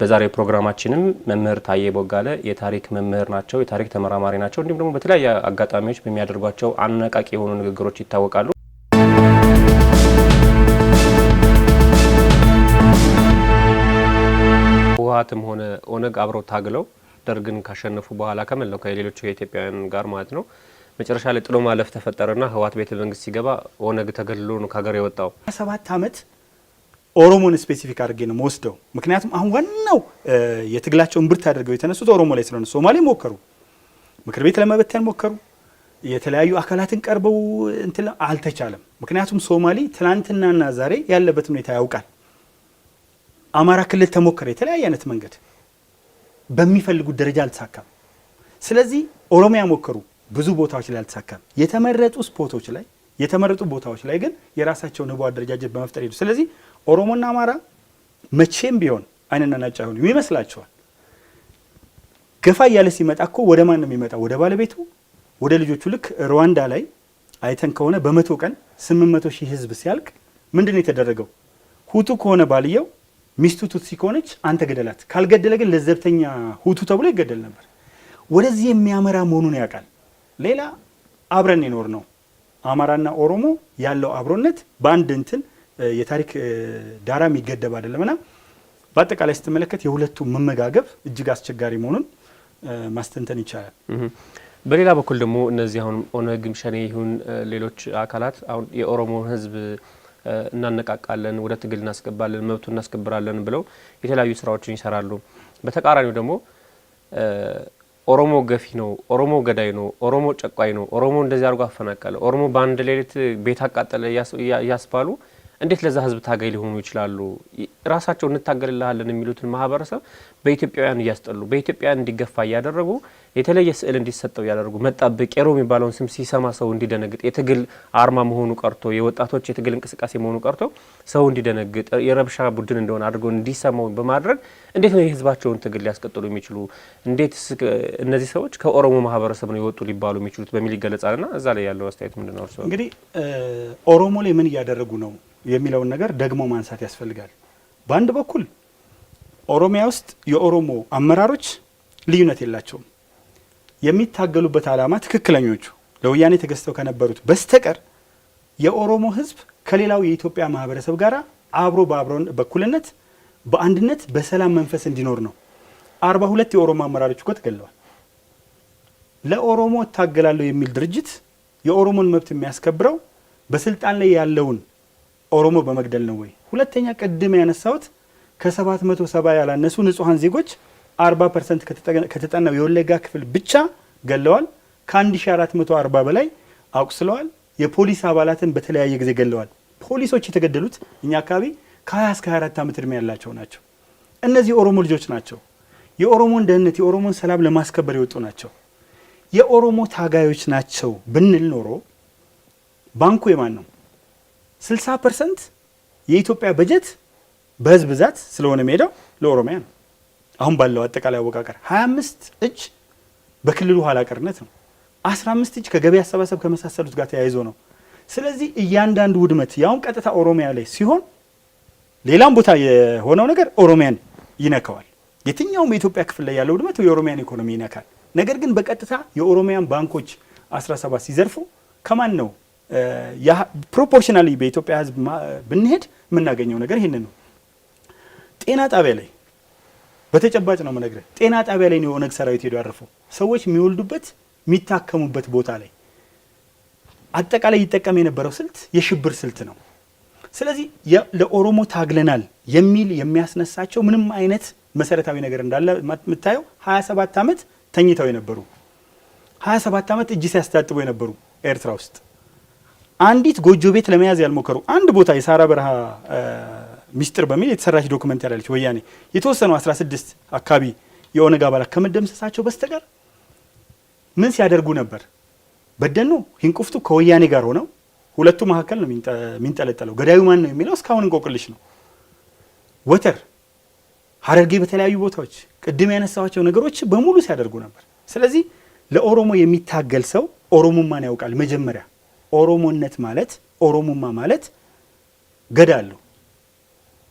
በዛሬ ፕሮግራማችንም መምህር ታዬ ቦጋለ የታሪክ መምህር ናቸው፣ የታሪክ ተመራማሪ ናቸው። እንዲሁም ደግሞ በተለያየ አጋጣሚዎች በሚያደርጓቸው አነቃቂ የሆኑ ንግግሮች ይታወቃሉ። ህወሓትም ሆነ ኦነግ አብረው ታግለው ደርግን ካሸነፉ በኋላ ከመለው ከሌሎች የኢትዮጵያውያን ጋር ማለት ነው መጨረሻ ላይ ጥሎ ማለፍ ተፈጠረና ህወሓት ቤተ መንግስት ሲገባ ኦነግ ተገልሎ ነው ከሀገር የወጣው። 7 አመት ኦሮሞን ስፔሲፊክ አድርጌ ነው ወስደው። ምክንያቱም አሁን ዋናው የትግላቸውን ብርት አድርገው የተነሱት ኦሮሞ ላይ ስለሆነ ሶማሌ ሞከሩ፣ ምክር ቤት ለመበተን ሞከሩ፣ የተለያዩ አካላትን ቀርበው እንትን አልተቻለም። ምክንያቱም ሶማሌ ትናንትናና ዛሬ ያለበት ሁኔታ ያውቃል። አማራ ክልል ተሞከረ፣ የተለያየ አይነት መንገድ በሚፈልጉት ደረጃ አልተሳካም። ስለዚህ ኦሮሚያ ሞከሩ፣ ብዙ ቦታዎች ላይ አልተሳካም። የተመረጡ ቦታዎች ላይ ግን የራሳቸውን ህቡ አደረጃጀት በመፍጠር ሄዱ። ስለዚህ ኦሮሞና አማራ መቼም ቢሆን አይንና ናጫ ይሆኑ ይመስላቸዋል። ገፋ እያለ ሲመጣ እኮ ወደ ማን ነው የሚመጣው? ወደ ባለቤቱ፣ ወደ ልጆቹ። ልክ ሩዋንዳ ላይ አይተን ከሆነ በ100 ቀን 800,000 ህዝብ ሲያልቅ ምንድነው የተደረገው? ሁቱ ከሆነ ባልየው ሚስቱ ቱትሲ ከሆነች አንተ ገደላት፣ ካልገደለ ግን ለዘብተኛ ሁቱ ተብሎ ይገደል ነበር። ወደዚህ የሚያመራ መሆኑን ያውቃል። ሌላ አብረን ይኖር ነው አማራና ኦሮሞ ያለው አብሮነት በአንድ እንትን የታሪክ ዳራ የሚገደብ አይደለምና በአጠቃላይ ስትመለከት የሁለቱ መመጋገብ እጅግ አስቸጋሪ መሆኑን ማስተንተን ይቻላል። በሌላ በኩል ደግሞ እነዚህ አሁን ኦነግም ሸኔ ይሁን ሌሎች አካላት አሁን የኦሮሞ ህዝብ እናነቃቃለን፣ ወደ ትግል እናስገባለን፣ መብቱን እናስከብራለን ብለው የተለያዩ ስራዎችን ይሰራሉ። በተቃራኒው ደግሞ ኦሮሞ ገፊ ነው፣ ኦሮሞ ገዳይ ነው፣ ኦሮሞ ጨቋይ ነው፣ ኦሮሞ እንደዚህ አድርጎ አፈናቀለ፣ ኦሮሞ በአንድ ሌሊት ቤት አቃጠለ ያስባሉ። እንዴት ለዛ ህዝብ ታጋይ ሊሆኑ ይችላሉ? ራሳቸው እንታገልልሃለን የሚሉትን ማህበረሰብ በኢትዮጵያውያን እያስጠሉ በኢትዮጵያውያን እንዲገፋ እያደረጉ የተለየ ስዕል እንዲሰጠው እያደረጉ መጣበቅ ቄሮ የሚባለውን ስም ሲሰማ ሰው እንዲደነግጥ የትግል አርማ መሆኑ ቀርቶ የወጣቶች የትግል እንቅስቃሴ መሆኑ ቀርቶ ሰው እንዲደነግጥ የረብሻ ቡድን እንደሆነ አድርጎ እንዲሰማው በማድረግ እንዴት ነው የህዝባቸውን ትግል ሊያስቀጥሉ የሚችሉ? እንዴት እነዚህ ሰዎች ከኦሮሞ ማህበረሰብ ነው የወጡ ሊባሉ የሚችሉት በሚል ይገለጻልና እዛ ላይ ያለው አስተያየት ምንድነው? እርሶ እንግዲህ ኦሮሞ ላይ ምን እያደረጉ ነው የሚለውን ነገር ደግሞ ማንሳት ያስፈልጋል። በአንድ በኩል ኦሮሚያ ውስጥ የኦሮሞ አመራሮች ልዩነት የላቸውም። የሚታገሉበት ዓላማ ትክክለኞቹ ለወያኔ ተገዝተው ከነበሩት በስተቀር የኦሮሞ ህዝብ ከሌላው የኢትዮጵያ ማህበረሰብ ጋር አብሮ በእኩልነት በአንድነት በሰላም መንፈስ እንዲኖር ነው። 42 የኦሮሞ አመራሮች እኮ ተገለዋል። ለኦሮሞ እታገላለሁ የሚል ድርጅት የኦሮሞን መብት የሚያስከብረው በስልጣን ላይ ያለውን ኦሮሞ በመግደል ነው ወይ? ሁለተኛ ቅድም ያነሳሁት ከ770 ያላነሱ ንጹሃን ዜጎች 40% ከተጠናው የወለጋ ክፍል ብቻ ገለዋል። ከ1440 በላይ አቁስለዋል። የፖሊስ አባላትን በተለያየ ጊዜ ገለዋል። ፖሊሶች የተገደሉት እኛ አካባቢ ከ20 እስከ 24 ዓመት እድሜ ያላቸው ናቸው። እነዚህ ኦሮሞ ልጆች ናቸው። የኦሮሞን ደህንነት የኦሮሞን ሰላም ለማስከበር የወጡ ናቸው። የኦሮሞ ታጋዮች ናቸው ብንል ኖሮ ባንኩ የማን ነው? 60% የኢትዮጵያ በጀት በህዝብ ብዛት ስለሆነ ሜዳው ለኦሮሚያ ነው። አሁን ባለው አጠቃላይ አወቃቀር 25 እጅ በክልሉ ኋላ ቀርነት ነው። 15 እጅ ከገበያ አሰባሰብ ከመሳሰሉት ጋር ተያይዞ ነው። ስለዚህ እያንዳንዱ ውድመት ያውን ቀጥታ ኦሮሚያ ላይ ሲሆን ሌላም ቦታ የሆነው ነገር ኦሮሚያን ይነካዋል። የትኛውም የኢትዮጵያ ክፍል ላይ ያለው ውድመት የኦሮሚያን ኢኮኖሚ ይነካል። ነገር ግን በቀጥታ የኦሮሚያን ባንኮች 17 ሲዘርፉ ከማን ነው ፕሮፖርሽናሊ በኢትዮጵያ ህዝብ ብንሄድ የምናገኘው ነገር ይሄንን ነው። ጤና ጣቢያ ላይ በተጨባጭ ነው የምነግርህ። ጤና ጣቢያ ላይ ነው የኦነግ ሰራዊት ሄዶ ያረፈው። ሰዎች የሚወልዱበት የሚታከሙበት ቦታ ላይ አጠቃላይ ይጠቀም የነበረው ስልት የሽብር ስልት ነው። ስለዚህ ለኦሮሞ ታግለናል የሚል የሚያስነሳቸው ምንም አይነት መሰረታዊ ነገር እንዳለ የምታየው 27 ዓመት ተኝተው የነበሩ 27 ዓመት እጅ ሲያስታጥቡ የነበሩ ኤርትራ ውስጥ አንዲት ጎጆ ቤት ለመያዝ ያልሞከሩ አንድ ቦታ የሳራ በረሃ ሚስጥር በሚል የተሰራች ዶክመንት ያለች ወያኔ የተወሰኑ 16 አካባቢ የኦነግ አባላት ከመደምሰሳቸው በስተቀር ምን ሲያደርጉ ነበር? በደኖ ሂንቁፍቱ ከወያኔ ጋር ሆነው ሁለቱ መካከል ነው የሚንጠለጠለው። ገዳዩ ማን ነው የሚለው እስካሁን እንቆቅልሽ ነው። ወተር ሀረርጌ በተለያዩ ቦታዎች ቅድም ያነሳዋቸው ነገሮች በሙሉ ሲያደርጉ ነበር። ስለዚህ ለኦሮሞ የሚታገል ሰው ኦሮሞማን ያውቃል። መጀመሪያ ኦሮሞነት ማለት ኦሮሞማ ማለት ገዳ አለው።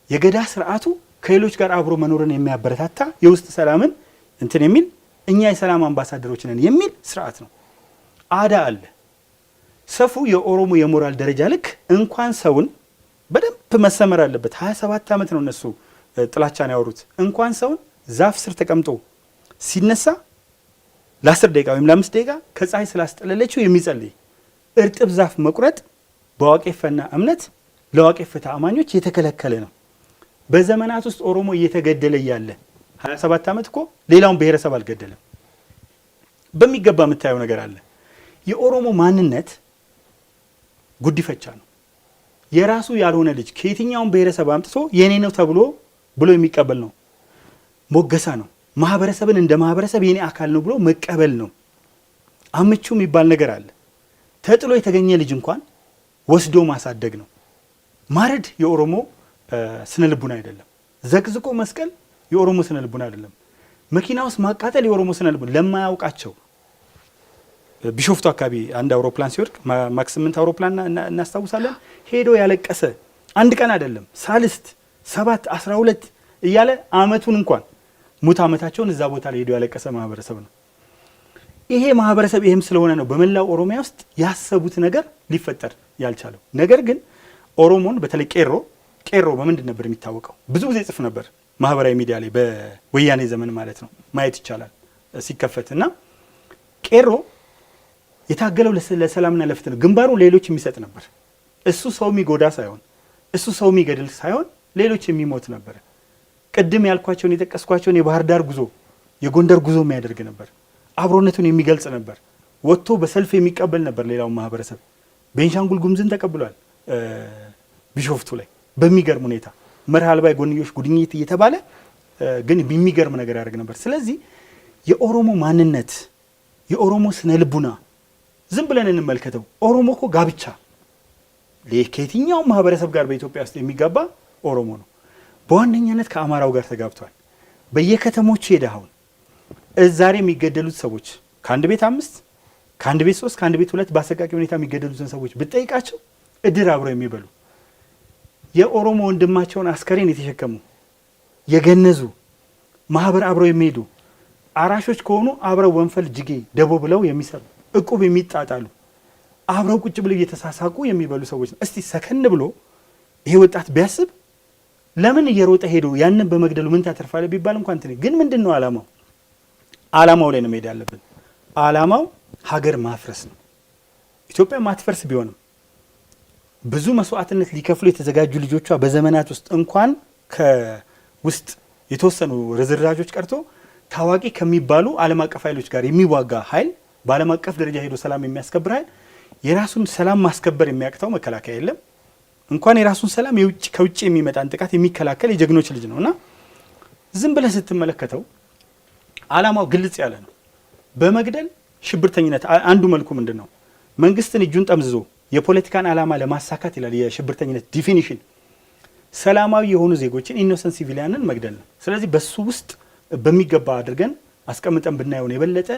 የገዳ ስርዓቱ ከሌሎች ጋር አብሮ መኖርን የሚያበረታታ የውስጥ ሰላምን እንትን የሚል እኛ የሰላም አምባሳደሮች ነን የሚል ስርዓት ነው። አዳ አለ። ሰፉ የኦሮሞ የሞራል ደረጃ ልክ እንኳን ሰውን በደንብ መሰመር አለበት። 27 ዓመት ነው እነሱ ጥላቻን ያወሩት። እንኳን ሰውን ዛፍ ስር ተቀምጦ ሲነሳ ለ10 ደቂቃ ወይም ለ5 ደቂቃ ከፀሐይ ስላስጠለለችው የሚጸልይ እርጥብ ዛፍ መቁረጥ በዋቄፈና እምነት ለዋቄፈ ተአማኞች የተከለከለ ነው። በዘመናት ውስጥ ኦሮሞ እየተገደለ ያለ 27 ዓመት እኮ ሌላውን ብሔረሰብ አልገደለም። በሚገባ የምታየው ነገር አለ። የኦሮሞ ማንነት ጉዲፈቻ ነው። የራሱ ያልሆነ ልጅ ከየትኛውም ብሔረሰብ አምጥቶ የኔ ነው ብሎ የሚቀበል ነው። ሞገሳ ነው። ማህበረሰብን እንደ ማህበረሰብ የኔ አካል ነው ብሎ መቀበል ነው። አምቹ የሚባል ነገር አለ። ተጥሎ የተገኘ ልጅ እንኳን ወስዶ ማሳደግ ነው። ማረድ የኦሮሞ ስነ ልቡና አይደለም። ዘቅዝቆ መስቀል የኦሮሞ ስነ ልቡና አይደለም። መኪና ውስጥ ማቃጠል የኦሮሞ ስነ ልቡና ለማያውቃቸው ቢሾፍቱ አካባቢ አንድ አውሮፕላን ሲወድቅ ማክስ 8 አውሮፕላን እናስታውሳለን። ሄዶ ያለቀሰ አንድ ቀን አይደለም ሳልስት 7 12 እያለ አመቱን እንኳን ሙት አመታቸውን እዛ ቦታ ላይ ሄዶ ያለቀሰ ማህበረሰብ ነው። ይሄ ማህበረሰብ ይሄም ስለሆነ ነው በመላው ኦሮሚያ ውስጥ ያሰቡት ነገር ሊፈጠር ያልቻለው። ነገር ግን ኦሮሞን በተለይ ቄሮ በምንድን ነበር የሚታወቀው? ብዙ ጊዜ ጽፍ ነበር ማህበራዊ ሚዲያ ላይ በወያኔ ዘመን ማለት ነው ማየት ይቻላል ሲከፈት እና ቄሮ የታገለው ለሰላምና ለፍትህ ነው። ግንባሩ ሌሎች የሚሰጥ ነበር። እሱ ሰው የሚጎዳ ሳይሆን እሱ ሰው የሚገድል ሳይሆን ሌሎች የሚሞት ነበር። ቅድም ያልኳቸውን የጠቀስኳቸውን የባህር ዳር ጉዞ የጎንደር ጉዞ የሚያደርግ ነበር። አብሮነቱን የሚገልጽ ነበር። ወጥቶ በሰልፍ የሚቀበል ነበር ሌላውን ማህበረሰብ። ቤንሻንጉል ጉምዝን ተቀብሏል ቢሾፍቱ ላይ በሚገርም ሁኔታ መርህ አልባ የጎንዮሽ ጉድኝት እየተባለ ግን የሚገርም ነገር ያደርግ ነበር። ስለዚህ የኦሮሞ ማንነት የኦሮሞ ስነ ልቡና ዝም ብለን እንመልከተው። ኦሮሞ እኮ ጋብቻ ከየትኛው ማህበረሰብ ጋር በኢትዮጵያ ውስጥ የሚጋባ ኦሮሞ ነው። በዋነኛነት ከአማራው ጋር ተጋብቷል። በየከተሞቹ ሄደውን ዛሬ የሚገደሉት ሰዎች ከአንድ ቤት 5 ከአንድ ቤት 3 ከአንድ ቤት 2 በአሰቃቂ ሁኔታ የሚገደሉትን ሰዎች ብትጠይቃቸው እድር አብረው የሚበሉ የኦሮሞ ወንድማቸውን አስከሬን የተሸከሙ የገነዙ ማህበር አብረው የሚሄዱ አራሾች ከሆኑ አብረው ወንፈል ጅጌ ደቦ ብለው የሚሰሩ እቁብ የሚጣጣሉ አብረው ቁጭ ብለው እየተሳሳቁ የሚበሉ ሰዎች ነው። እስቲ ሰከን ብሎ ይሄ ወጣት ቢያስብ ለምን እየሮጠ ሄዶ ያንን በመግደሉ ምን ታተርፋለ ቢባል እንኳን ግን ምንድነው አላማው? አላማው ላይ ነው መሄድ ያለብን። አላማው ሀገር ማፍረስ ነው። ኢትዮጵያ ማትፈርስ ቢሆንም ብዙ መስዋዕትነት ሊከፍሉ የተዘጋጁ ልጆቿ በዘመናት ውስጥ እንኳን ከውስጥ የተወሰኑ ርዝራዦች ቀርቶ ታዋቂ ከሚባሉ ዓለም አቀፍ ኃይሎች ጋር የሚዋጋ ኃይል በዓለም አቀፍ ደረጃ ሄዶ ሰላም የሚያስከብር ኃይል የራሱን ሰላም ማስከበር የሚያቅተው መከላከያ የለም። እንኳን የራሱን ሰላም ከውጭ የሚመጣን ጥቃት የሚከላከል የጀግኖች ልጅ ነውና ዝም ብለህ ስትመለከተው አላማው ግልጽ ያለ ነው። በመግደል ሽብርተኝነት አንዱ መልኩ ምንድነው? መንግስትን እጁን ጠምዝዞ የፖለቲካን አላማ ለማሳካት ይላል የሽብርተኝነት ዲፊኒሽን ሰላማዊ የሆኑ ዜጎችን ኢኖሰንት ሲቪሊያንን መግደል ነው። ስለዚህ በሱ ውስጥ በሚገባ አድርገን አስቀምጠን ብናየው ነው የበለጠ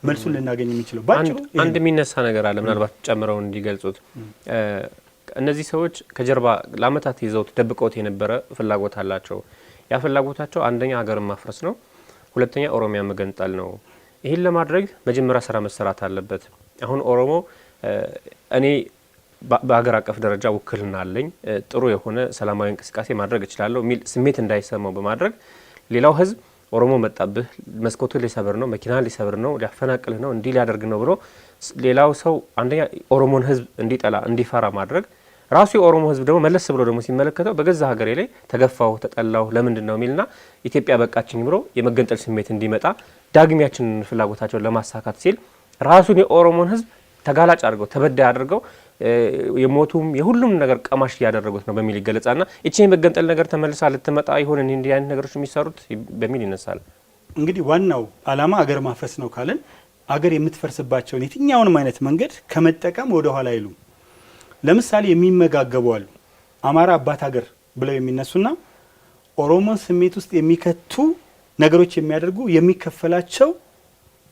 መልሱን ልናገኝ የሚችለው። ባጭሩ አንድ የሚነሳ ነገር አለ ምናልባት ጨምረው እንዲገልጹት። እነዚህ ሰዎች ከጀርባ ለአመታት ይዘውት ደብቀውት የነበረ ፍላጎት አላቸው። ያ ፍላጎታቸው አንደኛ ሀገርን ማፍረስ ነው፣ ሁለተኛ ኦሮሚያ መገንጠል ነው። ይህን ለማድረግ መጀመሪያ ስራ መሰራት አለበት። አሁን ኦሮሞ እኔ በሀገር አቀፍ ደረጃ ውክልና አለኝ፣ ጥሩ የሆነ ሰላማዊ እንቅስቃሴ ማድረግ እችላለሁ የሚል ስሜት እንዳይሰማው በማድረግ ሌላው ህዝብ ኦሮሞ መጣብህ፣ መስኮቱን ሊሰብር ነው፣ መኪና ሊሰብር ነው፣ ሊያፈናቅልህ ነው፣ እንዲህ ሊያደርግ ነው ብሎ ሌላው ሰው አንደኛ ኦሮሞን ህዝብ እንዲጠላ እንዲፈራ ማድረግ፣ ራሱ የኦሮሞ ህዝብ ደግሞ መለስ ብሎ ደግሞ ሲመለከተው በገዛ ሀገሬ ላይ ተገፋው ተጠላው ለምንድን ነው የሚልና ኢትዮጵያ በቃችኝ ብሎ የመገንጠል ስሜት እንዲመጣ ዳግሚያችንን ፍላጎታቸውን ለማሳካት ሲል ራሱን የኦሮሞን ህዝብ ተጋላጭ አድርገው ተበዳይ አድርገው የሞቱም የሁሉም ነገር ቀማሽ ያደረጉት ነው በሚል ይገለጻልና እቺ የመገንጠል ነገር ተመልሳ ልትመጣ ይሆን እንዴ አይነት ነገሮች የሚሰሩት በሚል ይነሳል። እንግዲህ ዋናው አላማ አገር ማፍረስ ነው ካለን አገር የምትፈርስባቸው የትኛውንም አይነት መንገድ ከመጠቀም ወደ ኋላ አይሉ። ለምሳሌ የሚመጋገቡ አሉ። አማራ አባት ሀገር ብለው የሚነሱና ኦሮሞን ስሜት ውስጥ የሚከቱ ነገሮች የሚያደርጉ የሚከፈላቸው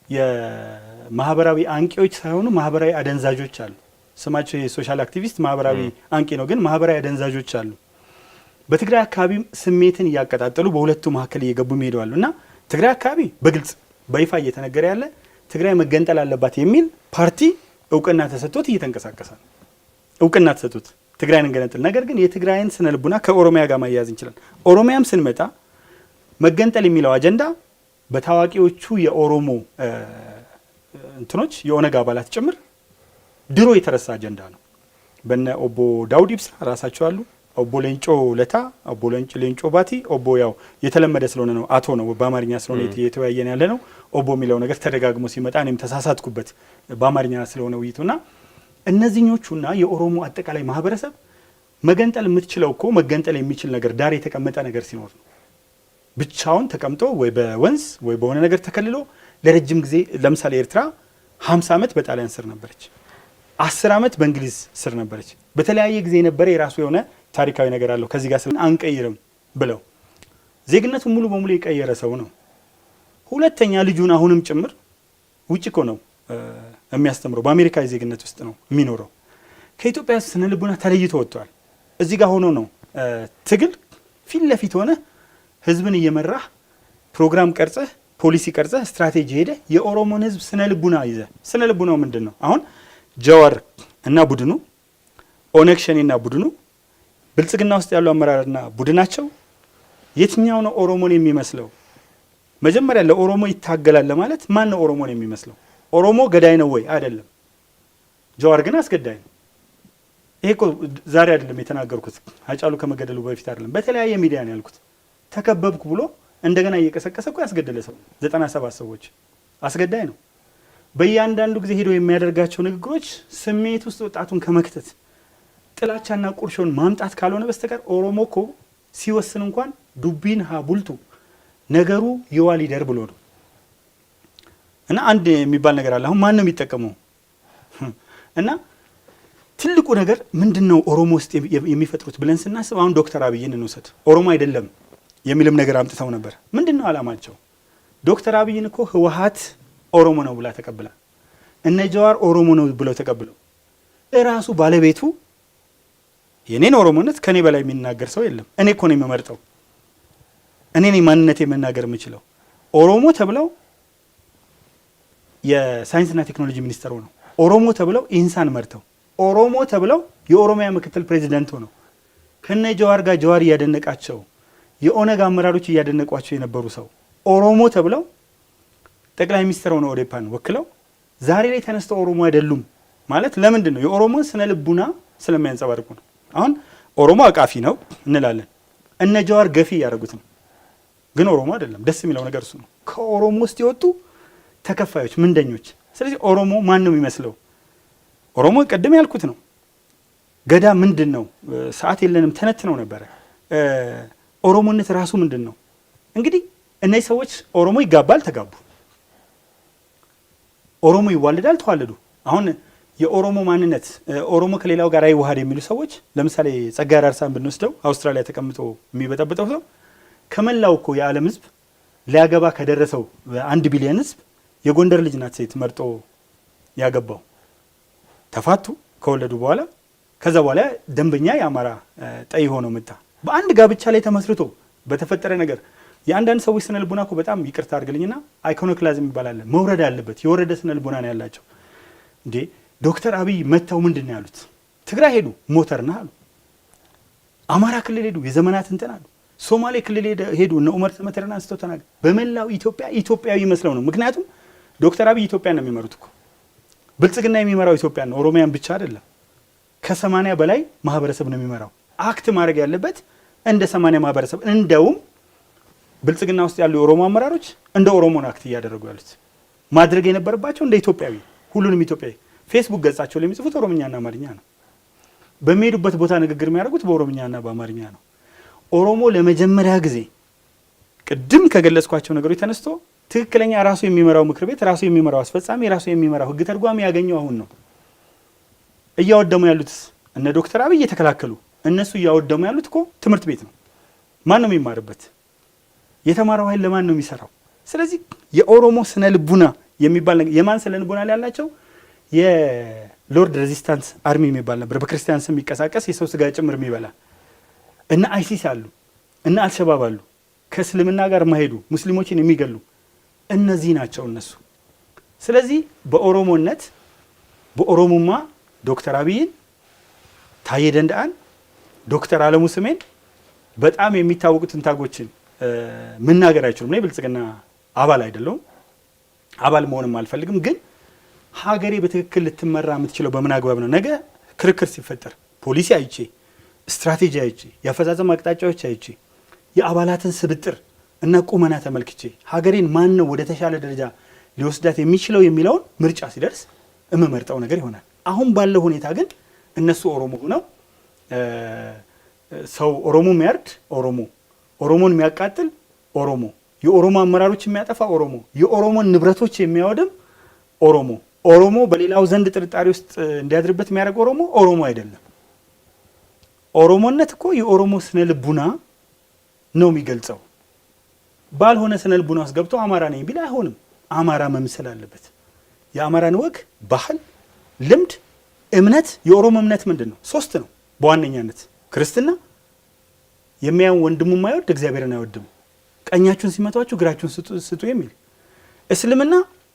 የማህበራዊ አንቂዎች ሳይሆኑ ማህበራዊ አደንዛዦች አሉ። ስማቸው የሶሻል አክቲቪስት ማህበራዊ አንቂ ነው፣ ግን ማህበራዊ አደንዛዦች አሉ። በትግራይ አካባቢ ስሜትን እያቀጣጠሉ በሁለቱ መካከል እየገቡ ይሄዳሉ እና ትግራይ አካባቢ በግልጽ በይፋ እየተነገረ ያለ ትግራይ መገንጠል አለባት የሚል ፓርቲ እውቅና ተሰጥቶት እየተንቀሳቀሰ ነው። እውቅና ተሰጥቶት ትግራይን እንገነጥል። ነገር ግን የትግራይን ስነ ልቡና ከኦሮሚያ ጋር ማያያዝ እንችላለን። ኦሮሚያም ስንመጣ መገንጠል የሚለው አጀንዳ በታዋቂዎቹ የኦሮሞ እንትኖች የኦነግ አባላት ጭምር ድሮ የተረሳ አጀንዳ ነው። በነ ኦቦ ዳውድ ኢብሳ ራሳቸው አሉ፣ ኦቦ ሌንጮ ለታ፣ ኦቦ ሌንጮ ባቲ፣ ኦቦ ያው የተለመደ ስለሆነ ነው አቶ ነው በአማርኛ ስለሆነ የተወያየን ያለ ነው። ኦቦ የሚለው ነገር ተደጋግሞ ሲመጣ እኔም ተሳሳትኩበት በአማርኛ ስለሆነ ውይይቱና እነዚህኞቹና የኦሮሞ አጠቃላይ ማህበረሰብ መገንጠል የምትችለው እኮ መገንጠል የሚችል ነገር ዳር የተቀመጠ ነገር ሲኖር ነው። ብቻውን ተቀምጦ ወይ በወንዝ ወይ በሆነ ነገር ተከልሎ ለረጅም ጊዜ ለምሳሌ ኤርትራ 50 ዓመት በጣሊያን ስር ነበረች፣ 10 ዓመት በእንግሊዝ ስር ነበረች። በተለያየ ጊዜ የነበረ የራሱ የሆነ ታሪካዊ ነገር አለው። ከዚህ ጋር አንቀይርም ብለው ዜግነቱን ሙሉ በሙሉ የቀየረ ሰው ነው። ሁለተኛ ልጁን አሁንም ጭምር ውጭ እኮ ነው የሚያስተምረው፣ በአሜሪካዊ ዜግነት ውስጥ ነው የሚኖረው። ከኢትዮጵያ ስነ ልቡና ተለይቶ ወጥቷል። እዚህ ጋር ሆኖ ነው ትግል ፊት ለፊት ሆነ ህዝብን እየመራህ ፕሮግራም ቀርጸህ ፖሊሲ ቀርጸህ ስትራቴጂ ሄደ የኦሮሞን ህዝብ ስነ ልቡና ይዘ ስነ ልቡናው ምንድን ነው? አሁን ጀዋር እና ቡድኑ፣ ኦነግ ሸኔና ቡድኑ፣ ብልጽግና ውስጥ ያሉ አመራርና ቡድናቸው የትኛው ነው ኦሮሞን የሚመስለው? መጀመሪያ ለኦሮሞ ይታገላል ለማለት ማን ነው ኦሮሞን የሚመስለው? ኦሮሞ ገዳይ ነው ወይ? አይደለም። ጀዋር ግን አስገዳይ ነው። ይሄ እኮ ዛሬ አይደለም የተናገርኩት፣ አጫሉ ከመገደሉ በፊት አይደለም፣ በተለያየ ሚዲያ ነው ያልኩት። ተከበብኩ ብሎ እንደገና እየቀሰቀሰ እኮ ያስገደለ ሰው 97 ሰዎች አስገዳይ ነው። በእያንዳንዱ ጊዜ ሄዶ የሚያደርጋቸው ንግግሮች ስሜት ውስጥ ወጣቱን ከመክተት ጥላቻና ቁርሾን ማምጣት ካልሆነ በስተቀር ኦሮሞ እኮ ሲወስን እንኳን ዱቢን ሀቡልቱ ነገሩ ይዋ ሊደር ብሎ ነው። እና አንድ የሚባል ነገር አለ። አሁን ማን ነው የሚጠቀመው? እና ትልቁ ነገር ምንድነው ኦሮሞ ውስጥ የሚፈጥሩት ብለን ስናስብ አሁን ዶክተር አብይን እንውሰድ። ኦሮሞ አይደለም የሚልም ነገር አምጥተው ነበር። ምንድነው አላማቸው? ዶክተር አብይን እኮ ህወሓት ኦሮሞ ነው ብላ ተቀብላ፣ እነ ጀዋር ኦሮሞ ነው ብለው ተቀብለው እራሱ ባለቤቱ የኔን ኦሮሞነት ከኔ በላይ የሚናገር ሰው የለም፣ እኔ እኮ ነው የምመርጠው፣ እኔ ነኝ ማንነቴ መናገር የምችለው። ኦሮሞ ተብለው የሳይንስና ቴክኖሎጂ ሚኒስተር ሆነው፣ ኦሮሞ ተብለው ኢንሳን መርተው፣ ኦሮሞ ተብለው የኦሮሚያ ምክትል ፕሬዚዳንት ሆነው ከነ ጀዋር ጋር ጀዋር እያደነቃቸው የኦነግ አመራሮች እያደነቋቸው የነበሩ ሰው ኦሮሞ ተብለው ጠቅላይ ሚኒስትር ሆነው ኦዴፓን ወክለው ዛሬ ላይ ተነስተው ኦሮሞ አይደሉም ማለት ለምንድን ነው? የኦሮሞን ስነ ልቡና ስለሚያንጸባርቁ ነው። አሁን ኦሮሞ አቃፊ ነው እንላለን፣ እነ ጀዋር ገፊ እያደረጉት ነው። ግን ኦሮሞ አይደለም። ደስ የሚለው ነገር እሱ ነው። ከኦሮሞ ውስጥ የወጡ ተከፋዮች፣ ምንደኞች። ስለዚህ ኦሮሞ ማን ነው የሚመስለው? ኦሮሞ ቀደም ያልኩት ነው። ገዳ ምንድን ነው? ሰዓት የለንም ተነትነው ነበረ። ኦሮሞነት ራሱ ምንድን ነው? እንግዲህ እነዚህ ሰዎች ኦሮሞ ይጋባል፣ ተጋቡ። ኦሮሞ ይዋልዳል፣ ተዋለዱ። አሁን የኦሮሞ ማንነት ኦሮሞ ከሌላው ጋር አይዋሃድ የሚሉ ሰዎች ለምሳሌ ጸጋዬ አራርሳን ብንወስደው አውስትራሊያ ተቀምጦ የሚበጠበጠው ሰው ከመላው እኮ የዓለም ሕዝብ ሊያገባ ከደረሰው 1 ቢሊዮን ሕዝብ የጎንደር ልጅ ናት ሴት መርጦ ያገባው። ተፋቱ ከወለዱ በኋላ ከዛ በኋላ ደንበኛ የአማራ ጠይ ሆኖ መጣ። በአንድ ጋብቻ ላይ ተመስርቶ በተፈጠረ ነገር የአንዳንድ ሰዎች ስነ ልቡና እኮ በጣም ይቅርታ አድርግልኝና አይኮኖክላዝም ይባላል። መውረድ አለበት። የወረደ ስነ ልቡና ነው ያላቸው። እንዴ ዶክተር አብይ መተው ምንድን ነው ያሉት? ትግራይ ሄዱ ሞተርና አሉ። አማራ ክልል ሄዱ የዘመናት እንትን አሉ። ሶማሌ ክልል ሄዱ እነ ኡመር ተመተረና አንስተው ተናገሩ። በመላው ኢትዮጵያ ኢትዮጵያዊ መስለው ነው። ምክንያቱም ዶክተር አብይ ኢትዮጵያን ነው የሚመሩት እኮ። ብልጽግና የሚመራው ኢትዮጵያን ነው፣ ኦሮሚያን ብቻ አይደለም። ከ80 በላይ ማህበረሰብ ነው የሚመራው። አክት ማድረግ ያለበት እንደ 80 ማህበረሰብ። እንደውም ብልጽግና ውስጥ ያሉ የኦሮሞ አመራሮች እንደ ኦሮሞ ነው አክት እያደረጉ ያሉት። ማድረግ የነበረባቸው እንደ ኢትዮጵያዊ፣ ሁሉንም ኢትዮጵያዊ። ፌስቡክ ገጻቸው ላይ የሚጽፉት ኦሮምኛና አማርኛ ነው። በሚሄዱበት ቦታ ንግግር የሚያደርጉት በኦሮምኛና በአማርኛ ነው። ኦሮሞ ለመጀመሪያ ጊዜ ቅድም ከገለጽኳቸው ነገሮች ተነስቶ ትክክለኛ ራሱ የሚመራው ምክር ቤት፣ ራሱ የሚመራው አስፈጻሚ፣ ራሱ የሚመራው ህግ ተርጓሚ ያገኘው አሁን ነው። እያወደሙ ያሉት እነ ዶክተር አብይ እየተከላከሉ እነሱ እያወደሙ ያሉት እኮ ትምህርት ቤት ነው። ማን ነው የሚማርበት? የተማረው ኃይል ለማን ነው የሚሰራው? ስለዚህ የኦሮሞ ስነ ልቡና የሚባል ነገር የማን ስነ ልቡና ላይ ያላቸው የሎርድ ሬዚስታንስ አርሚ የሚባል ነበር። በክርስቲያን ስም የሚቀሳቀስ የሰው ስጋ ጭምር የሚበላ እነ አይሲስ አሉ፣ እነ አልሸባብ አሉ፣ ከእስልምና ጋር ማሄዱ ሙስሊሞችን የሚገሉ እነዚህ ናቸው እነሱ። ስለዚህ በኦሮሞማ ዶክተር አብይን፣ ታዬ ደንደአን፣ ዶክተር አለሙ ስሜን በጣም የሚታወቁ ትንታጎችን መናገር አይችሉም። እኔ ብልጽግና አባል አይደለሁም፣ አባል መሆንም አልፈልግም። ግን ሀገሬ በትክክል ልትመራ የምትችለው በምን አግባብ ነው? ነገ ክርክር ሲፈጠር ፖሊሲ አይቼ፣ ስትራቴጂ አይቼ፣ የአፈጻጸም አቅጣጫዎች አይቼ፣ የአባላትን ስብጥር እና ቁመና ተመልክቼ ሀገሬን ማን ነው ወደ ተሻለ ደረጃ ሊወስዳት የሚችለው የሚለውን ምርጫ ሲደርስ የምመርጠው ነገር ይሆናል። አሁን ባለው ሁኔታ ግን እነሱ ኦሮሞ ሆነው ሰው ኦሮሞ የሚያርድ ኦሮሞ፣ ኦሮሞን የሚያቃጥል ኦሮሞ፣ የኦሮሞ አመራሮች የሚያጠፋ ኦሮሞ፣ የኦሮሞን ንብረቶች የሚያወድም ኦሮሞ በሌላው ዘንድ ጥርጣሬ ውስጥ እንዲያድርበት የሚያደርግ ኦሮሞ አይደለም። ኦሮሞነት እኮ የኦሮሞ ስነ ልቡና ነው የሚገልጸው። ባልሆነ ስነ ልቡና ውስጥ ገብቶ አማራ ነኝ ቢል አይሆንም። አማራ መምሰል አለበት። የአማራን ወግ፣ ባህል፣ ልምድ፣ እምነት። የኦሮሞ እምነት ምንድን ነው? 3 ነው በዋነኛነት ክርስትና፣ የሚያየውን ወንድሙ የማይወድ እግዚአብሔርን አይወድም፣ ቀኛችሁን ሲመቷችሁ ግራችሁን ስጡ የሚል። እስልምና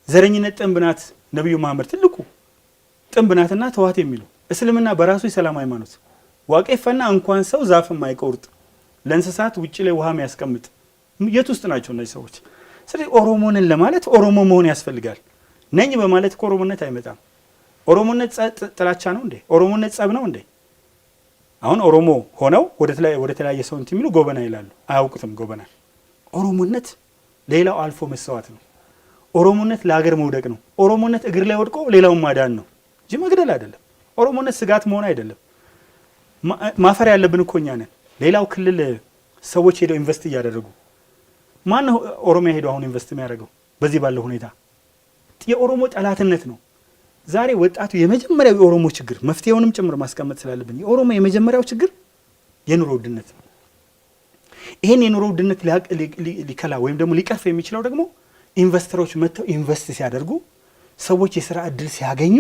ዘረኝነት ጥንብናት፣ ነቢዩ መሐመድ ትልቁ ጥንብናትና ተዋት የሚሉ። እስልምና በራሱ የሰላም ሃይማኖት፣ ዋቄፈና እንኳን ሰው ዛፍ የማይቆርጥ ለእንስሳት ውጭ ላይ ውሃ የሚያስቀምጥ። የት ውስጥ ናቸው እነዚህ ሰዎች? ስለዚህ ኦሮሞንን ለማለት ኦሮሞ መሆን ያስፈልጋል። ነኝ በማለት እኮ ኦሮሞነት አይመጣም። ኦሮሞነት ጥላቻ ነው እንዴ? ኦሮሞነት ጸብ ነው እንዴ? አሁን ኦሮሞ ሆነው ወደ ተለያየ ሰው እንትን የሚሉ ጎበና ይላሉ። አያውቁትም ጎበና። ኦሮሞነት ሌላው አልፎ መስዋዕት ነው። ኦሮሞነት ለሀገር መውደቅ ነው። ኦሮሞነት እግር ላይ ወድቆ ሌላውን ማዳን ነው እንጂ መግደል አይደለም። ኦሮሞነት ስጋት መሆን አይደለም። ማፈር ያለብን እኮ እኛ ነን። ሌላው ክልል ሰዎች ሄደው ኢንቨስት እያደረጉ ማን ነው ኦሮሚያ ሄደው አሁን ኢንቨስት የሚያደርገው? በዚህ ባለው ሁኔታ የኦሮሞ ጠላትነት ነው። ዛሬ ወጣቱ የመጀመሪያው የኦሮሞ ችግር መፍትሄውንም ጭምር ማስቀመጥ ስላለብን የኦሮሞ የመጀመሪያው ችግር የኑሮ ውድነት ነው። ይሄን የኑሮ ውድነት ሊከላ ወይም ደግሞ ሊቀርፍ የሚችለው ደግሞ ኢንቨስተሮች መጥተው ኢንቨስት ሲያደርጉ፣ ሰዎች የስራ እድል ሲያገኙ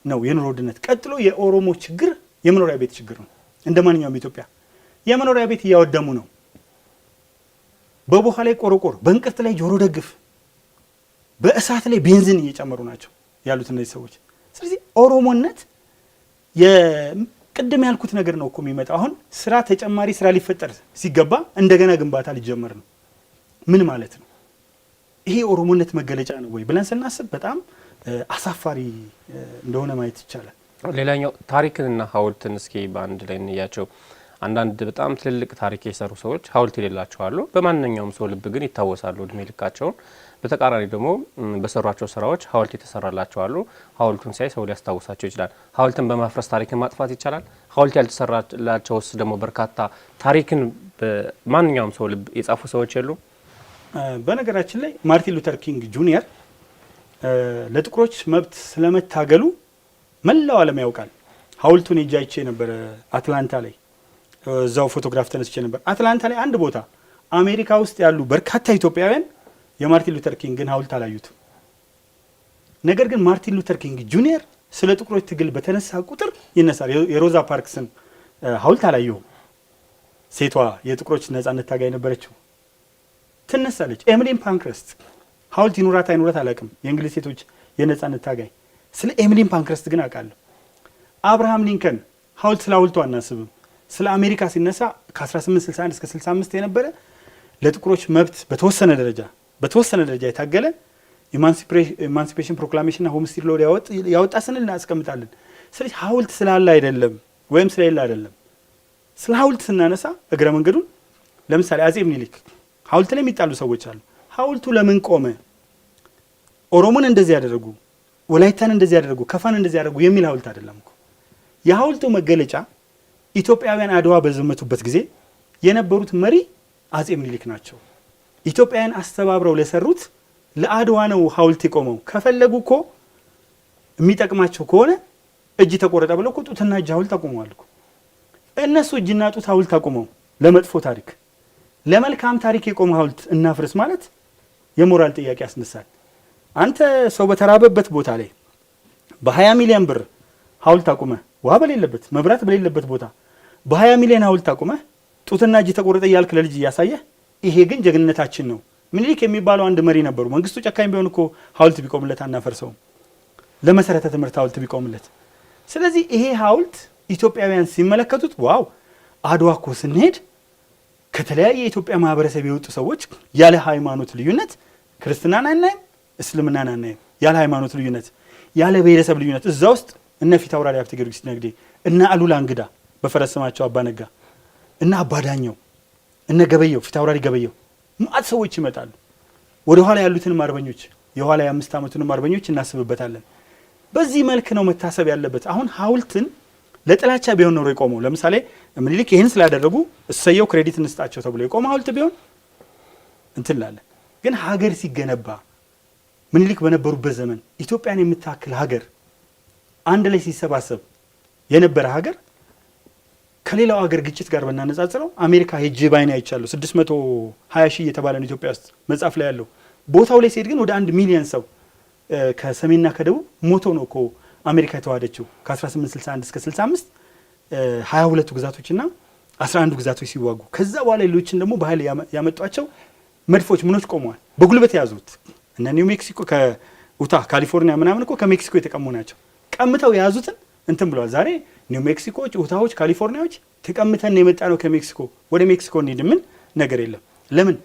ነው የኑሮ ውድነት። ቀጥሎ የኦሮሞ ችግር የመኖሪያ ቤት ችግር ነው። እንደ ማንኛውም ኢትዮጵያ የመኖሪያ ቤት እያወደሙ ነው። በቦሃ ላይ ቆረቆር፣ በእንቅርት ላይ ጆሮ ደግፍ፣ በእሳት ላይ ቤንዚን እየጨመሩ ናቸው ያሉት እነዚህ ሰዎች። ስለዚህ ኦሮሞነት ቅድም ያልኩት ነገር ነው እኮ የሚመጣው። አሁን ስራ ተጨማሪ ስራ ሊፈጠር ሲገባ እንደገና ግንባታ ሊጀመር ነው። ምን ማለት ነው? ይሄ ኦሮሞነት መገለጫ ነው ወይ ብለን ስናስብ በጣም አሳፋሪ እንደሆነ ማየት ይቻላል። ሌላኛው ታሪክንና ሐውልትን እስኪ በአንድ ላይ እንያቸው። አንዳንድ በጣም ትልልቅ ታሪክ የሰሩ ሰዎች ሐውልት የሌላቸው አሉ። በማንኛውም ሰው ልብ ግን ይታወሳሉ እድሜ ልካቸውን። በተቃራኒ ደግሞ በሰሯቸው ስራዎች ሐውልት የተሰራላቸው አሉ። ሐውልቱን ሳይ ሰው ሊያስታውሳቸው ይችላል። ሐውልትን በማፍረስ ታሪክን ማጥፋት ይቻላል? ሐውልት ያልተሰራላቸውስ ደግሞ በርካታ ታሪክን በማንኛውም ሰው ልብ የጻፉ ሰዎች የሉም? በነገራችን ላይ ማርቲን ሉተር ኪንግ ጁኒየር ለጥቁሮች መብት ስለመታገሉ መላው ዓለም ያውቃል። ሐውልቱን እጃይቼ ነበር አትላንታ ላይ፣ እዛው ፎቶግራፍ ተነስቼ ነበር። አትላንታ ላይ አንድ ቦታ አሜሪካ ውስጥ ያሉ በርካታ ኢትዮጵያውያን የማርቲን ሉተር ኪንግን ሐውልት አላዩትም። ነገር ግን ማርቲን ሉተር ኪንግ ጁኒየር ስለ ጥቁሮች ትግል በተነሳ ቁጥር ይነሳል። የሮዛ ፓርክስን ሐውልት አላየሁም። ሴቷ የጥቁሮች ነጻነት ታጋይ ነበረችው ትነሳለች። ኤሚሊን ፓንክረስት ሐውልት ይኑራት አይኑራት አላውቅም፣ የእንግሊዝ ሴቶች የነጻነት ታጋይ። ስለ ኤሚሊን ፓንክረስት ግን አውቃለሁ። አብርሃም ሊንከን ሐውልት ስለ ሐውልቱ አናስብም። ስለ አሜሪካ ሲነሳ ከ1861 እስከ 65 የነበረ ለጥቁሮች መብት በተወሰነ ደረጃ የታገለ ኢማንሲፔሽን ፕሮክላሜሽንና ሆምስቲድ ሎው ያወጣ ስንል እናስቀምጣለን። ስለዚህ ሐውልት ስላለ አይደለም ወይም ስለሌለ አይደለም። ስለ ሐውልት ስናነሳ እግረ መንገዱን ለምሳሌ አጼ ምኒልክ ሐውልት ላይ የሚጣሉ ሰዎች አሉ። ሐውልቱ ለምን ቆመ? ኦሮሞን እንደዚህ ያደረጉ፣ ወላይታን እንደዚህ ያደረጉ፣ ከፋን እንደዚህ ያደረጉ የሚል ሐውልት አይደለም እኮ። የሐውልቱ መገለጫ ኢትዮጵያውያን አድዋ በዘመቱበት ጊዜ የነበሩት መሪ አጼ ምኒልክ ናቸው። ኢትዮጵያውያን አስተባብረው ለሰሩት ለአድዋ ነው ሐውልት የቆመው። ከፈለጉ እኮ የሚጠቅማቸው ከሆነ እጅ ተቆረጠ ብለው እኮ ጡትና እጅ ሐውልት አቁመዋል እኮ። እነሱ እጅና ጡት ሐውልት አቁመው ለመጥፎ ታሪክ፣ ለመልካም ታሪክ የቆመ ሐውልት እናፍርስ ማለት የሞራል ጥያቄ ያስነሳል። አንተ ሰው በተራበበት ቦታ ላይ በ20 ሚሊዮን ብር ሐውልት አቁመህ ውሃ በሌለበት መብራት በሌለበት ቦታ በ20 ሚሊዮን ሐውልት አቁመህ ጡትና እጅ ተቆረጠ እያልክ ለልጅ እያሳየህ ይሄ ግን ጀግንነታችን ነው። ምኒልክ የሚባለው አንድ መሪ ነበሩ። መንግስቱ ጨካኝ ቢሆን እኮ ሐውልት ቢቆምለት አናፈርሰውም። ለመሰረተ ትምህርት ሐውልት ቢቆምለት። ስለዚህ ይሄ ሐውልት ኢትዮጵያውያን ሲመለከቱት ዋው አድዋ እኮ ስንሄድ ከተለያየ የኢትዮጵያ ማህበረሰብ የወጡ ሰዎች ያለ ሃይማኖት ልዩነት ክርስትናን አናይም፣ እስልምናን አናይም፣ ያለ ሃይማኖት ልዩነት ያለ ብሔረሰብ ልዩነት እዛ ውስጥ እነ ፊት አውራሪ ሀብተ ጊዮርጊስ ነግዴ እነ አሉላ እንግዳ በፈረስ ስማቸው አባነጋ እና አባዳኛው እነ ገበየው ፊት አውራሪ ገበየው ማአት ሰዎች ይመጣሉ። ወደ ኋላ ያሉትን አርበኞች የኋላ የ5 ዓመቱን አርበኞች እናስብበታለን። በዚህ መልክ ነው መታሰብ ያለበት። አሁን ሐውልትን ለጥላቻ ቢሆን ነው የቆመው። ለምሳሌ ምኒልክ ይሄን ስላደረጉ እሰየው ክሬዲት እንስጣቸው ተብሎ የቆመ ሐውልት ቢሆን እንትላለ። ግን ሀገር ሲገነባ ምኒልክ በነበሩበት ዘመን ኢትዮጵያን የምታክል ሀገር አንድ ላይ ሲሰባሰብ የነበረ ሀገር ከሌላው ሀገር ግጭት ጋር በእናነጻጽረው አሜሪካ ሄጄ ባይኔ አይቻለሁ 620 ሺህ የተባለ ነው ኢትዮጵያ ውስጥ መጻፍ ላይ ያለው። ቦታው ላይ ሲሄድ ግን ወደ 1 ሚሊዮን ሰው ከሰሜንና ከደቡብ ሞቶ ነው እኮ አሜሪካ የተዋሃደችው ከ1861 እስከ 65 22 ግዛቶችና 11 ግዛቶች ሲዋጉ ከዛ በኋላ ሌሎችን ደግሞ በኃይል ያመጧቸው መድፎች ምኖች ቆመዋል። በጉልበት ያዙት እነ ኒው ሜክሲኮ ከኡታ ካሊፎርኒያ ምናምን እኮ ከሜክሲኮ የተቀሙ ናቸው። ቀምተው የያዙትን እንትን ብለዋል። ዛሬ ኒው ሜክሲኮዎች፣ ኡታዎች፣ ካሊፎርኒያዎች ተቀምተን የመጣ ነው ከሜክሲኮ ወደ ሜክሲኮ እንሂድ ምን ነገር የለም። ለምን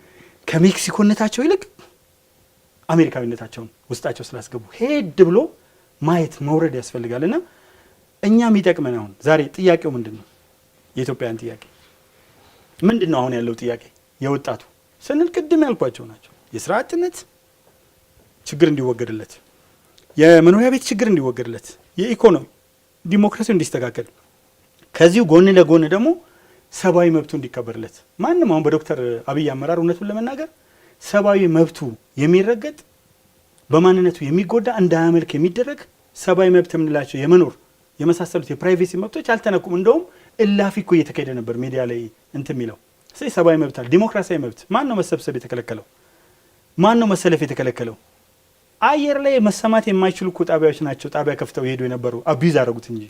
ከሜክሲኮነታቸው ይልቅ አሜሪካዊነታቸውን ውስጣቸው ስላስገቡ ሄድ ብሎ ማየት መውረድ ያስፈልጋል። እና እኛም ይጠቅመን። አሁን ዛሬ ጥያቄው ምንድነው? የኢትዮጵያን ጥያቄ ምንድነው? አሁን ያለው ጥያቄ የወጣቱ ስንል ቅድም ያልኳቸው ናቸው። የስራ አጥነት ችግር እንዲወገድለት፣ የመኖሪያ ቤት ችግር እንዲወገድለት፣ የኢኮኖሚ ዲሞክራሲው እንዲስተካከል፣ ከዚሁ ጎን ለጎን ደግሞ ሰብአዊ መብቱ እንዲከበርለት። ማንም አሁን በዶክተር አብይ አመራር እውነቱን ለመናገር ሰብአዊ መብቱ የሚረገጥ በማንነቱ የሚጎዳ እንዳያመልክ የሚደረግ ሰብአዊ መብት የምንላቸው የመኖር የመሳሰሉት የፕራይቬሲ መብቶች አልተነኩም። እንደውም እላፊ እኮ እየተካሄደ ነበር ሚዲያ ላይ እንትን የሚለው። ስለዚህ ሰብአዊ መብት አለ፣ ዲሞክራሲያዊ መብት። ማን ነው መሰብሰብ የተከለከለው? ማን ነው መሰለፍ የተከለከለው? አየር ላይ መሰማት የማይችሉ እኮ ጣቢያዎች ናቸው ጣቢያ ከፍተው የሄዱ የነበሩ አቢዩዝ አረጉት እንጂ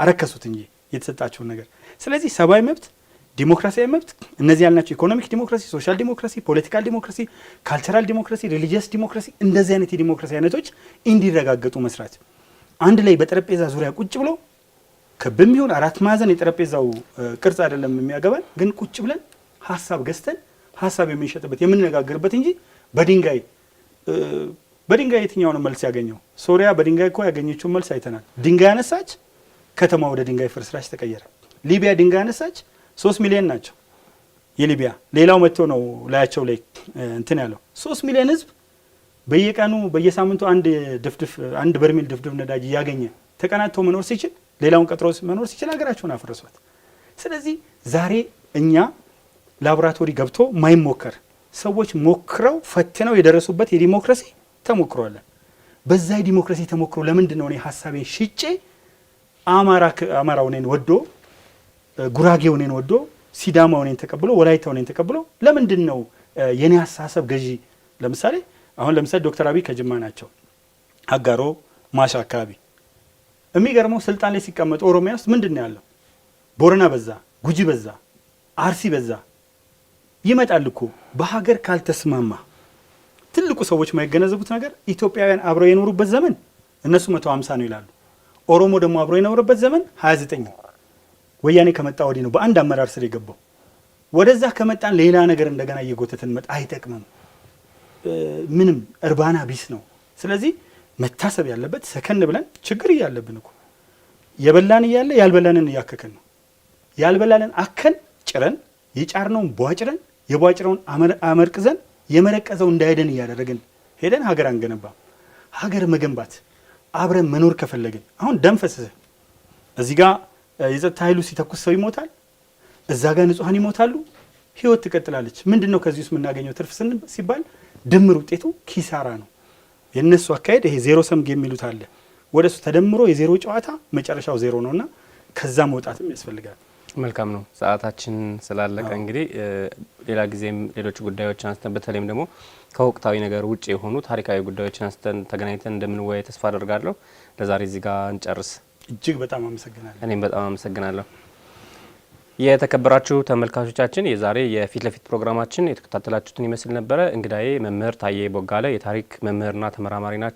አረከሱት እንጂ የተሰጣቸውን ነገር። ስለዚህ ሰብአዊ መብት፣ ዲሞክራሲያዊ መብት፣ እነዚህ ያልናቸው ኢኮኖሚክ ዲሞክራሲ፣ ሶሻል ዲሞክራሲ፣ ፖለቲካል ዲሞክራሲ፣ ካልቸራል ዲሞክራሲ፣ ሪሊጂየስ ዲሞክራሲ፣ እንደዚህ አይነት የዲሞክራሲ አይነቶች እንዲረጋገጡ መስራት። አንድ ላይ በጠረጴዛ ዙሪያ ቁጭ ብሎ ክብም ይሁን 4 ማዕዘን የጠረጴዛው ቅርጽ አይደለም የሚያገባን፣ ግን ቁጭ ብለን ሀሳብ ገዝተን ሀሳብ የምንሸጥበት የምንነጋገርበት እንጂ በድንጋይ የትኛው ነው መልስ ያገኘው? ሶሪያ በድንጋይ እኮ ያገኘችውን መልስ አይተናል። ድንጋይ አነሳች፣ ከተማ ወደ ድንጋይ ፍርስራሽ ተቀየረ። ሊቢያ ድንጋይ አነሳች፣ 3 ሚሊዮን ናቸው የሊቢያ። ሌላው መጥቶ ነው ላያቸው ላይ እንትን ያለው 3 ሚሊዮን ህዝብ በየቀኑ በየሳምንቱ አንድ በርሜል ድፍድፍ ነዳጅ እያገኘ ተቀናቶ መኖር ሲችል፣ ሌላውን ቀጥሮ መኖር ሲችል ሀገራቸውን አፈረሷት። ስለዚህ ዛሬ እኛ ላቦራቶሪ ገብቶ ማይሞከር ሰዎች ሞክረው ፈትነው የደረሱበት የዲሞክራሲ ተሞክሮ አለ። በዛ የዲሞክራሲ ተሞክሮ ለምንድን ነው እኔ ሀሳቤን ሽጬ አማራው እኔን ወዶ፣ ጉራጌው እኔን ወዶ፣ ሲዳማው እኔን ተቀብሎ፣ ወላይታው እኔን ተቀብሎ ለምንድን ነው የኔ ሀሳብ ገዢ? ለምሳሌ ዶክተር አብይ ከጅማ ናቸው፣ አጋሮ ማሻ አካባቢ። የሚገርመው ስልጣን ላይ ሲቀመጡ ኦሮሚያ ውስጥ ምንድን ነው ያለው? ቦረና በዛ፣ ጉጂ በዛ፣ አርሲ በዛ። ይመጣል እኮ በሀገር ካልተስማማ። ትልቁ ሰዎች የማይገነዘቡት ነገር ኢትዮጵያውያን አብረው የኖሩበት ዘመን እነሱ 150 ነው ይላሉ። ኦሮሞ ደግሞ አብረው የኖሩበት ዘመን 29 ነው። ወያኔ ከመጣ ወዲህ ነው በአንድ አመራር ስር የገባው። ወደዛ ከመጣን ሌላ ነገር እንደገና እየጎተትን መጣ። አይጠቅምም። ምንም እርባና ቢስ ነው። ስለዚህ መታሰብ ያለበት ሰከን ብለን ችግር እያለብን እኮ የበላን እያለ ያልበላንን እያከከን ነው። ያልበላንን አከን ጭረን የጫርነውን ቧጭረን የቧጭረውን አመርቅዘን የመረቀዘው እንዳይደን እያደረግን ሄደን ሀገር አንገነባም። ሀገር መገንባት አብረን መኖር ከፈለግን አሁን ደም ፈሰሰ። እዚህ ጋር የጸጥታ ኃይሉ ሲተኩስ ሰው ይሞታል፣ እዛ ጋር ንጹሐን ይሞታሉ። ህይወት ትቀጥላለች። ምንድነው ከዚህ ውስጥ የምናገኘው ትርፍ ሲባል ድምር ውጤቱ ኪሳራ ነው። የነሱ አካሄድ ይሄ ዜሮ ሰም ጌም የሚሉት አለ። ወደሱ ተደምሮ የዜሮ ጨዋታ መጨረሻው ዜሮ ነውና ከዛ መውጣትም ያስፈልጋል። መልካም ነው። ሰዓታችን ስላለቀ እንግዲህ ሌላ ጊዜም ሌሎች ጉዳዮችን አንስተን በተለይም ደግሞ ከወቅታዊ ነገር ውጭ የሆኑ ታሪካዊ ጉዳዮችን አንስተን ተገናኝተን እንደምንወያይ ተስፋ አደርጋለሁ። ለዛሬ እዚህ ጋር እንጨርስ። እጅግ በጣም አመሰግናለሁ። እኔም በጣም አመሰግናለሁ። የተከበራችሁ ተመልካቾቻችን የዛሬ የፊት ለፊት ፕሮግራማችን የተከታተላችሁትን ይመስል ነበረ። እንግዳዬ መምህር ታዬ ቦጋለ የታሪክ መምህርና ተመራማሪ ናቸው።